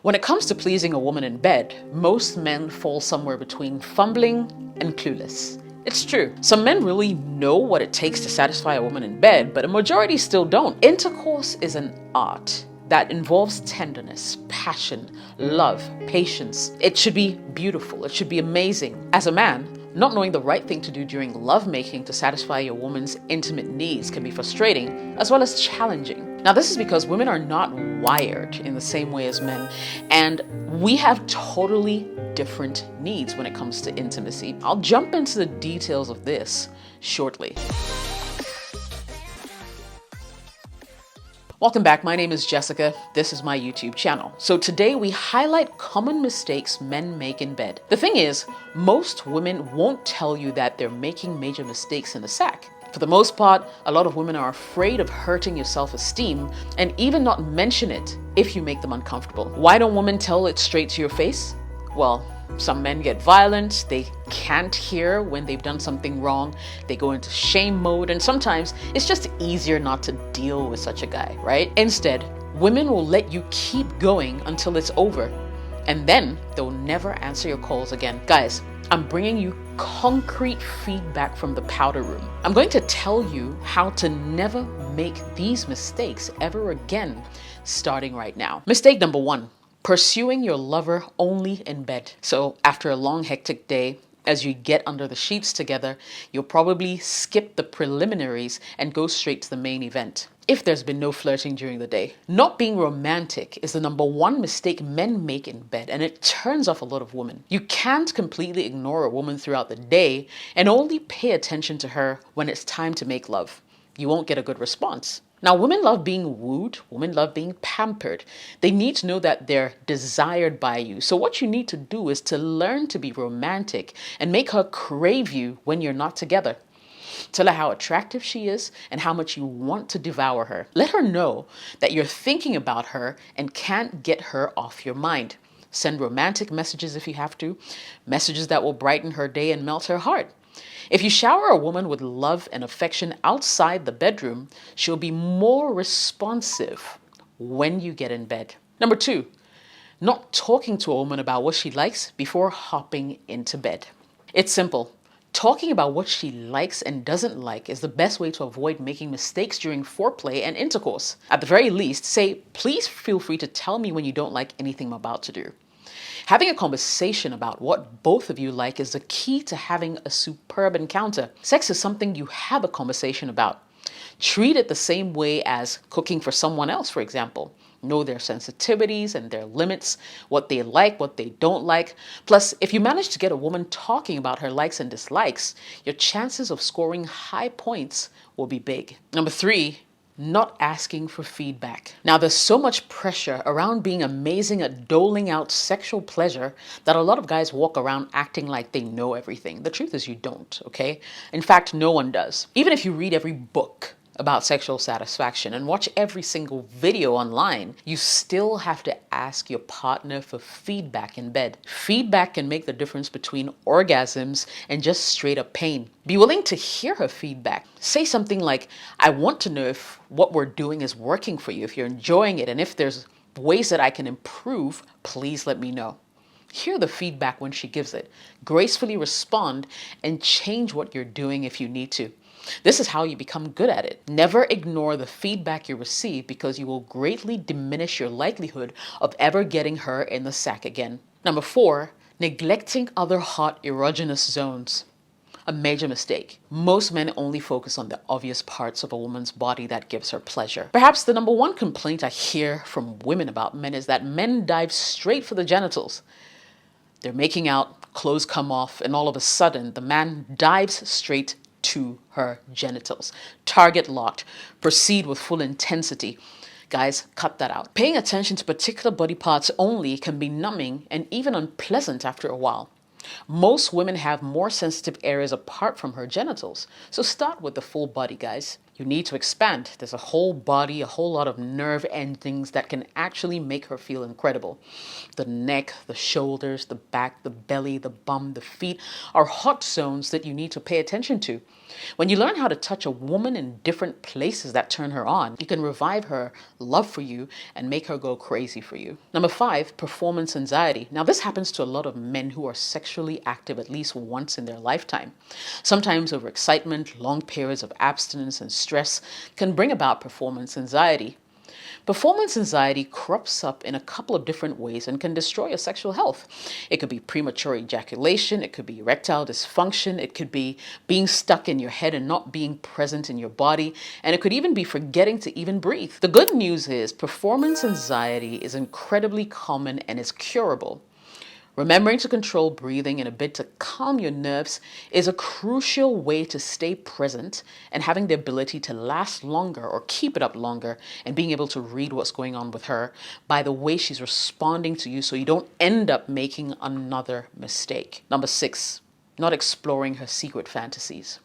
When it comes to pleasing a woman in bed, most men fall somewhere between fumbling and clueless. It's true. Some men really know what it takes to satisfy a woman in bed, but a majority still don't. Intercourse is an art that involves tenderness, passion, love, patience. It should be beautiful. It should be amazing. As a man, not knowing the right thing to do during lovemaking to satisfy your woman's intimate needs can be frustrating as well as challenging. Now, this is because women are not wired in the same way as men, and we have totally different needs when it comes to intimacy. I'll jump into the details of this shortly. Welcome back. My name is Jessica. This is my YouTube channel. So today we highlight common mistakes men make in bed. The thing is, most women won't tell you that they're making major mistakes in the sack. For the most part, a lot of women are afraid of hurting your self-esteem and even not mention it if you make them uncomfortable. Why don't women tell it straight to your face? Well, some men get violent, they can't hear when they've done something wrong, they go into shame mode, and sometimes it's just easier not to deal with such a guy, right? Instead, women will let you keep going until it's over, and then they'll never answer your calls again. Guys, I'm bringing you concrete feedback from the powder room. I'm going to tell you how to never make these mistakes ever again, starting right now. Mistake number 1. Pursuing your lover only in bed. So after a long, hectic day, as you get under the sheets together, you'll probably skip the preliminaries and go straight to the main event, if there's been no flirting during the day. Not being romantic is the number 1 mistake men make in bed, and it turns off a lot of women. You can't completely ignore a woman throughout the day and only pay attention to her when it's time to make love. You won't get a good response. Now, women love being wooed, women love being pampered. They need to know that they're desired by you. So what you need to do is to learn to be romantic and make her crave you when you're not together. Tell her how attractive she is and how much you want to devour her. Let her know that you're thinking about her and can't get her off your mind. Send romantic messages if you have to, messages that will brighten her day and melt her heart. If you shower a woman with love and affection outside the bedroom, she'll be more responsive when you get in bed. Number 2, not talking to a woman about what she likes before hopping into bed. It's simple. Talking about what she likes and doesn't like is the best way to avoid making mistakes during foreplay and intercourse. At the very least, say, please feel free to tell me when you don't like anything I'm about to do. Having a conversation about what both of you like is the key to having a superb encounter. Sex is something you have a conversation about. Treat it the same way as cooking for someone else, for example. Know their sensitivities and their limits, what they like, what they don't like. Plus, if you manage to get a woman talking about her likes and dislikes, your chances of scoring high points will be big. Number 3, not asking for feedback. Now, there's so much pressure around being amazing at doling out sexual pleasure that a lot of guys walk around acting like they know everything. The truth is you don't, okay? In fact, no one does. Even if you read every book about sexual satisfaction and watch every single video online, you still have to ask your partner for feedback in bed. Feedback can make the difference between orgasms and just straight up pain. Be willing to hear her feedback. Say something like, I want to know if what we're doing is working for you, if you're enjoying it, and if there's ways that I can improve, please let me know. Hear the feedback when she gives it. Gracefully respond and change what you're doing if you need to. This is how you become good at it. Never ignore the feedback you receive because you will greatly diminish your likelihood of ever getting her in the sack again. Number 4, neglecting other hot erogenous zones. A major mistake. Most men only focus on the obvious parts of a woman's body that gives her pleasure. Perhaps the number 1 complaint I hear from women about men is that men dive straight for the genitals. They're making out, clothes come off, and all of a sudden the man dives straight to her genitals. Target locked. Proceed with full intensity. Guys, cut that out. Paying attention to particular body parts only can be numbing and even unpleasant after a while. Most women have more sensitive areas apart from her genitals, so start with the full body, guys. You need to expand. There's a whole body, a whole lot of nerve endings that can actually make her feel incredible. The neck, the shoulders, the back, the belly, the bum, the feet are hot zones that you need to pay attention to. When you learn how to touch a woman in different places that turn her on, you can revive her love for you and make her go crazy for you. Number 5, performance anxiety. Now, this happens to a lot of men who are sexually active at least once in their lifetime. Sometimes overexcitement, long periods of abstinence, and stress can bring about performance anxiety. Performance anxiety crops up in a couple of different ways and can destroy your sexual health. It could be premature ejaculation, it could be erectile dysfunction, it could be being stuck in your head and not being present in your body, and it could even be forgetting to even breathe. The good news is performance anxiety is incredibly common and is curable. Remembering to control breathing in a bid to calm your nerves is a crucial way to stay present and having the ability to last longer or keep it up longer and being able to read what's going on with her by the way she's responding to you so you don't end up making another mistake. Number 6, not exploring her secret fantasies.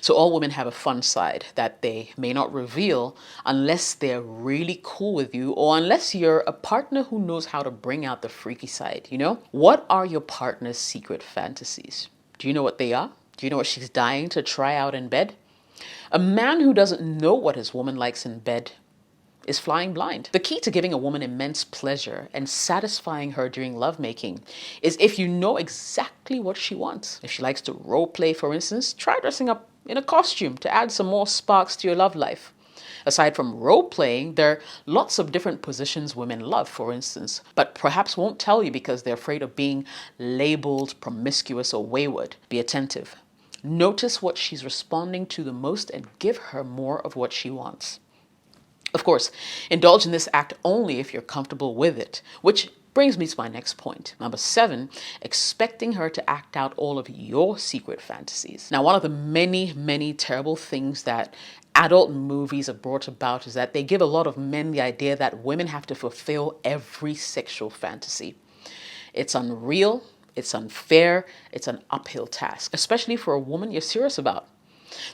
So all women have a fun side that they may not reveal unless they're really cool with you or unless you're a partner who knows how to bring out the freaky side, you know? What are your partner's secret fantasies? Do you know what they are? Do you know what she's dying to try out in bed? A man who doesn't know what his woman likes in bed is flying blind. The key to giving a woman immense pleasure and satisfying her during lovemaking is if you know exactly what she wants. If she likes to role play, for instance, try dressing up in a costume to add some more sparks to your love life. Aside from role playing, there are lots of different positions women love, for instance, but perhaps won't tell you because they're afraid of being labeled promiscuous or wayward. Be attentive. Notice what she's responding to the most and give her more of what she wants. Of course, indulge in this act only if you're comfortable with it, which brings me to my next point. Number 7, expecting her to act out all of your secret fantasies. Now, one of the many terrible things that adult movies have brought about is that they give a lot of men the idea that women have to fulfill every sexual fantasy. It's unreal, it's unfair, it's an uphill task, especially for a woman you're serious about.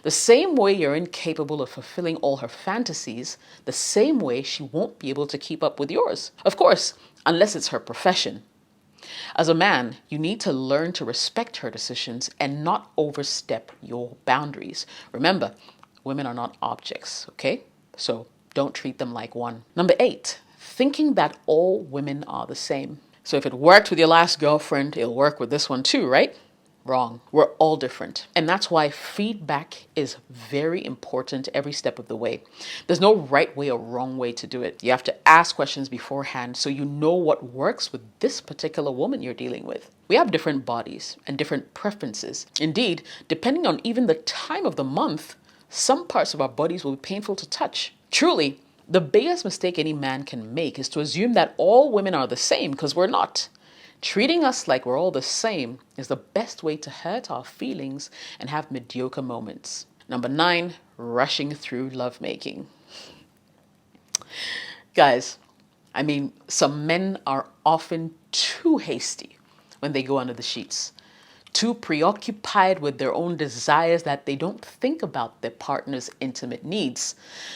The same way you're incapable of fulfilling all her fantasies, the same way she won't be able to keep up with yours. Of course, unless it's her profession. As a man, you need to learn to respect her decisions and not overstep your boundaries. Remember, women are not objects, okay? So don't treat them like one. Number 8, thinking that all women are the same. So if it worked with your last girlfriend, it'll work with this one too, right? Wrong. We're all different. And that's why feedback is very important every step of the way. There's no right way or wrong way to do it. You have to ask questions beforehand so you know what works with this particular woman you're dealing with. We have different bodies and different preferences. Indeed, depending on even the time of the month, some parts of our bodies will be painful to touch. Truly, the biggest mistake any man can make is to assume that all women are the same, because we're not. Treating us like we're all the same is the best way to hurt our feelings and have mediocre moments. Number 9, rushing through lovemaking. Guys, some men are often too hasty when they go under the sheets. Too preoccupied with their own desires that they don't think about their partner's intimate needs.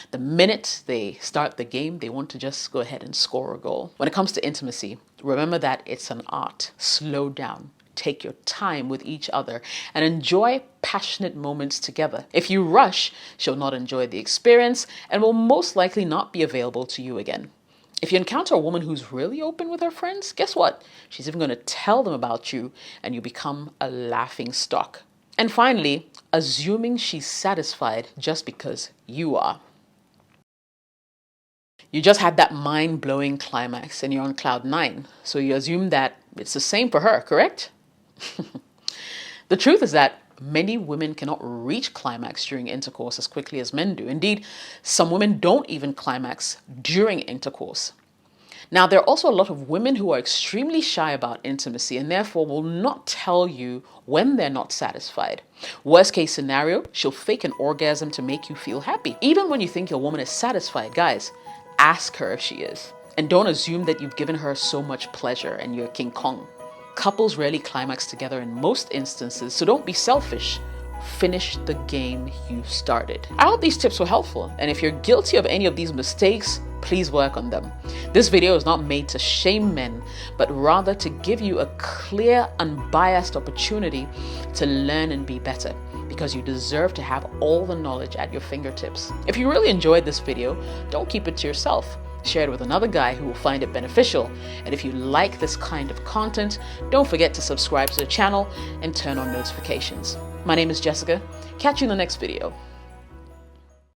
The minute they start the game, they want to just go ahead and score a goal. When it comes to intimacy, remember that it's an art. Slow down. Take your time with each other and enjoy passionate moments together. If you rush, she'll not enjoy the experience and will most likely not be available to you again. If you encounter a woman who's really open with her friends, guess what? She's even going to tell them about you and you become a laughing stock. And finally, assuming she's satisfied just because you are. You just had that mind-blowing climax and you're on cloud 9. So you assume that it's the same for her, correct? The truth is that many women cannot reach climax during intercourse as quickly as men do. Indeed, some women don't even climax during intercourse. Now, there are also a lot of women who are extremely shy about intimacy and therefore will not tell you when they're not satisfied. Worst case scenario, she'll fake an orgasm to make you feel happy. Even when you think your woman is satisfied, guys, ask her if she is. And don't assume that you've given her so much pleasure and you're King Kong. Couples rarely climax together in most instances, so don't be selfish. finish the game you started. I hope these tips were helpful, and if you're guilty of any of these mistakes, please work on them. This video is not made to shame men, but rather to give you a clear, unbiased opportunity to learn and be better, because you deserve to have all the knowledge at your fingertips. If you really enjoyed this video, don't keep it to yourself. Share it with another guy who will find it beneficial. And if you like this kind of content, don't forget to subscribe to the channel and turn on notifications. My name is Jessica. Catch you in the next video.